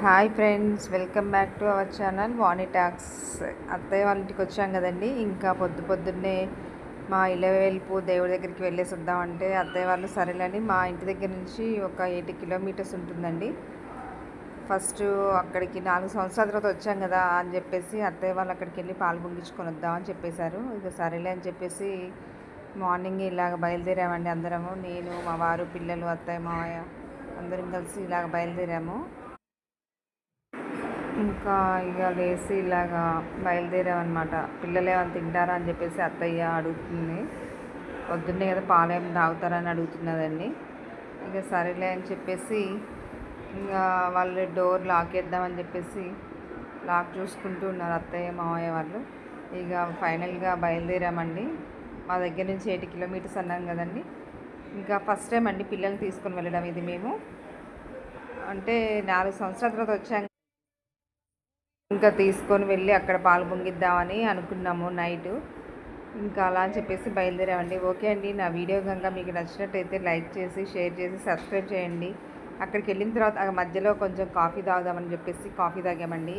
Hi friends, welcome back to our channel Vani talks. అత్తయ్య వాళ్ళ ఇంటికి వచ్చాం కదండి. ఇంకా పొద్దున్నే మా ఇలవేల్పు దేవుడి దగ్గరికి వెళ్ళేసి వద్దామంటే అత్తయ్య వాళ్ళు సరేలేని మా ఇంటి దగ్గర నుంచి ఒక 80 కిలోమీటర్స్ ఉంటుందండి. ఫస్ట్ అక్కడికి 4 సంవత్సరాల తర్వాత వచ్చాం కదా అని చెప్పేసి అత్తయ్య వాళ్ళు అక్కడికి వెళ్ళి పాలు పొంగించుకొని వద్దామని చెప్పేశారు. ఇక సరేలే అని చెప్పేసి మార్నింగ్ ఇలాగ బయలుదేరామండి. అందరము, నేను, మా వారు, పిల్లలు, అత్తయ్య, మావయ్య అందరం కలిసి ఇలాగ బయలుదేరాము. ఇంకా ఇక లేచి ఇలాగా బయలుదేరామన్నమాట. పిల్లలు ఏమైనా తింటారా అని చెప్పేసి అత్తయ్య అడుగుతుంది. పొద్దున్నే కదా పాలు ఏమైనా తాగుతారని అడుగుతున్నదండి. ఇక సరేలే అని చెప్పేసి ఇంకా వాళ్ళు డోర్ లాక్ వేద్దామని చెప్పేసి లాక్ చూసుకుంటూ ఉన్నారు అత్తయ్య మావయ్య వాళ్ళు. ఇక ఫైనల్గా బయలుదేరామండి. మా దగ్గర నుంచి 80 కిలోమీటర్స్ అన్నాం కదండి. ఇంకా ఫస్ట్ టైం అండి పిల్లల్ని తీసుకొని వెళ్ళడం. ఇది మేము అంటే 4 సంవత్సరాల తర్వాత వచ్చాం. ఇంకా తీసుకొని వెళ్ళి అక్కడ పాలు పొంగిద్దామని అనుకున్నాము నైటు. ఇంకా అలా అని చెప్పేసి బయలుదేరామండి. ఓకే అండి, నా వీడియో కనుక మీకు నచ్చినట్టయితే లైక్ చేసి, షేర్ చేసి, సబ్స్క్రైబ్ చేయండి. అక్కడికి వెళ్ళిన తర్వాత మధ్యలో కొంచెం కాఫీ తాగుదామని చెప్పేసి కాఫీ తాగామండి.